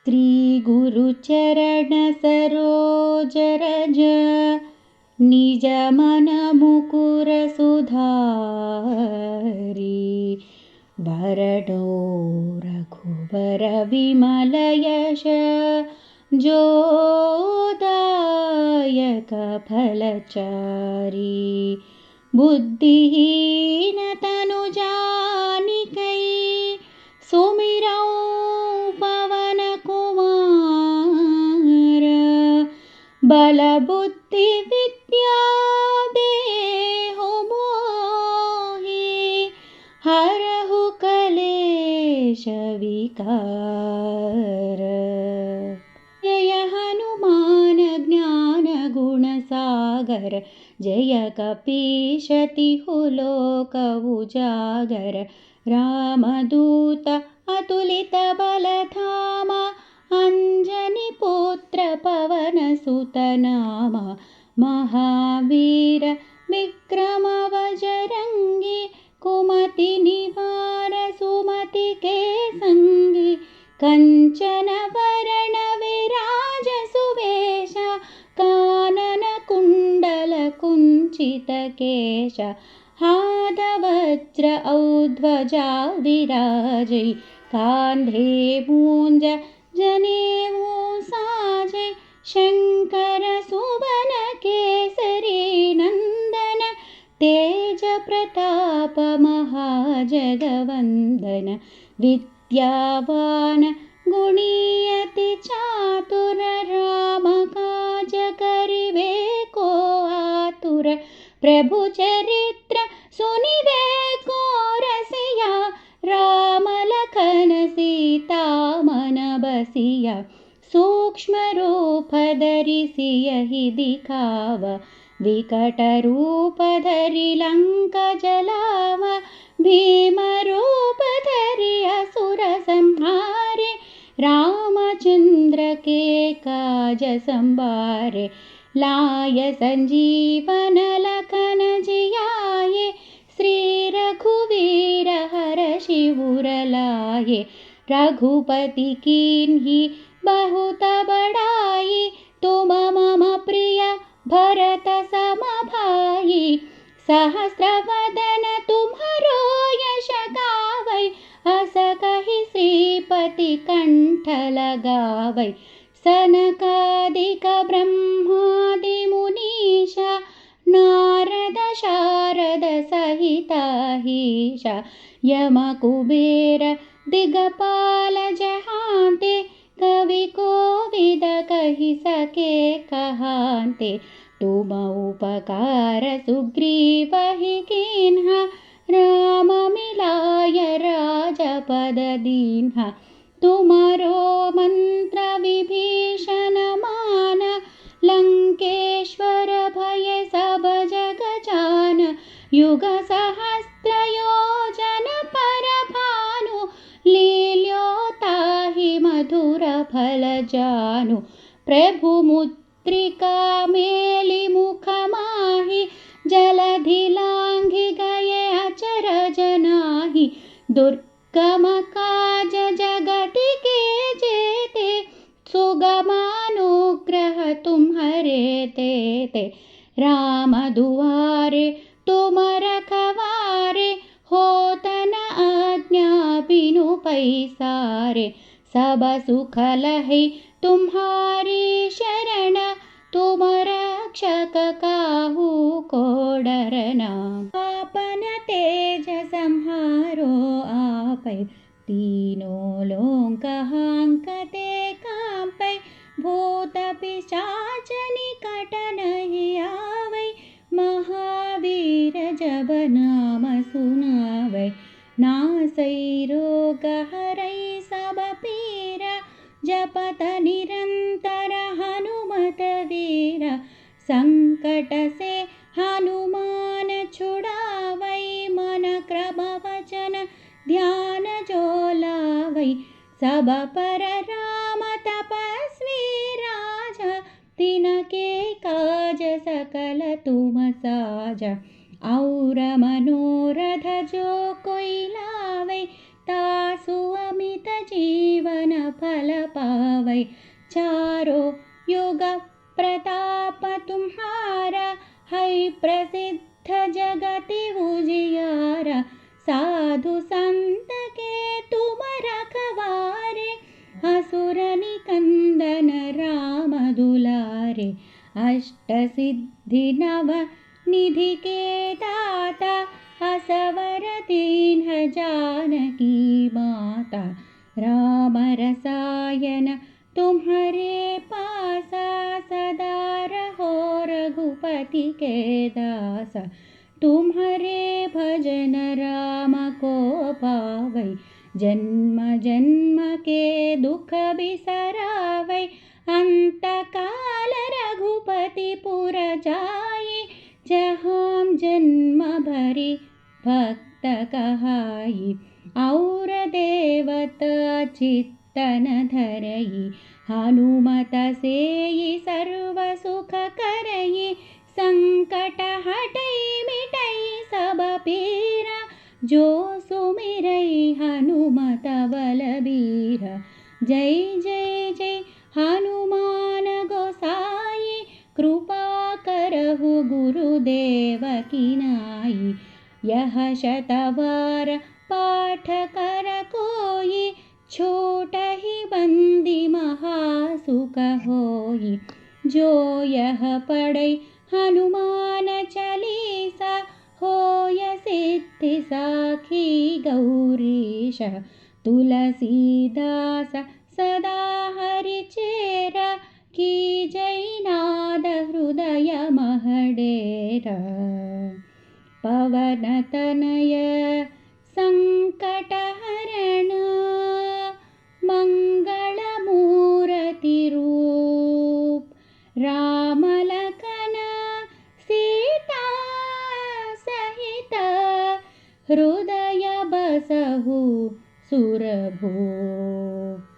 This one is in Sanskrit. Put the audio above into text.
श्री गुरुचरण सरोज रज निज मन मुकुर सुधारी वरणो रघुवर विमल यश जोदायक फलचारी बुद्धिहीन तनु जानिकै सुमिरौ पवन कुमार बल बुद्धि विद्या देहु मोहि हरहु कलेश विकार। जय हनुमान ज्ञान गुण सागर जय कपीश तिहु लोक उजागर रामदूत अतुलित बलधामा अंजनी पुत्र पवन सुत नामा महावीर विक्रम बजरंगी कुमति निवार सुमति के संगी कंचन वरण विराज सुवेश कानन कुंडल कुंचित केश हाथ वज्र औध्वजा विराजै कान्धे मूंज जनेऊ साजै शंकर सुवन केसरी नंदन तेज प्रताप महाजगवंदन विद्यावान गुणीयति चातुर राम काज करिबे को आतुर प्रभु चरित्र सुनिबे को रसिया राम लखन सीता मन बसिया सूक्ष्म रूप धरि सियहि दिखाव विकट रूप धरि लंक जलावा भीम रूप धरि असुर संहारे रामचंद्र के काज संबारे लाय संजीवन लखन जियाये श्री रघुवीर हरषि उर लाये रघुपति कीन्ही बहुत बड़ाई तुम मम प्रिय भरत सम भाई सहस्रवदन तुम्हरो यश गावै अस कहि श्रीपति कंठ लगावै सनकादिक ब्रह्मादि मुनीषा नारद शारद सहिताहीशा यम कुबेर दिगपाल जहांते कवि कोविद कहि सके कहांते तुम उपकार सुग्रीवहि कीन्हा राम मिलाय राजपद दीन्हा तुमरो मंत्र विभीषण मान लंकेश्वर भय सब जग जान युग सहस्त्र योजन पर भानु लील्योताहि मधुर फल जानु प्रभु मुद्रिका मेलि मुख माहि जलधि लांघि गए अचरज नाही दुर्गम काज जगति के जेते सुगमानुग्रह तुम्हरे तेते राम दुआरे तुम रखवारे होत न आज्ञा बिनु पैसारे सब सुख लहै तुम्हारी शरण तुम रक्षक काहू को डरना आपन तेज संहारो आपै तीनों लोक हांकते कांपै भूत पिशाच निकट नहीं आवै महावीर जब नाम सुनावै नासै रोग हरै सब पीरा जपत निरंतर हनुमत वीरा संकट से हनुमान छुड़ावै मन क्रम वचन ध्यान जो लावै सब पर राम तपस्वी राजा तिनके काज सकल तुम साजा और मनोरथ जो कोई लावै तासु अमित जीवन फल पावै पावै। चारो युग प्रताप तुम्हारा, है प्रसिद्ध जगति उजियारा। साधु संत के तुम रखवारे, असुर निकंदन राम दुलारे। अष्ट सिद्धि नव निधि के दाता, असवर दीन्ह जानकी माता। राम रसायन तुम्हारे पासा, सदा रहो रघुपति के दासा। तुम्हारे भजन राम को पावै, जन्म जन्म के दुख बिसरावै। अंत काल रघुपति पुर जाई, जहाँ जन्म भरी भक्त कहाई। और देवता चित्तन धरई, हनुमत सेई सर्व सुख करई। संकट हटई मिटई सब पीरा, जो सुमिरई हनुमत बलबीरा। जय जय जय हनुमान गोसाई, कृपा करहु गुरुदेव की नाई। यह शतवार पाठ कर कोई, छोटहि बंदी महासुख होई। जो यह पढ़ै हनुमान चालीसा, होय सिद्धि साखी गौरीश। तुलसीदास सदा हरिचेरा, की जय नाद हृदय महडेरा। पवन तनय संकट हरण, मंगल मूर्ति रूप। राम लखन सीता सहित, हृदय बसहु सुरभूप।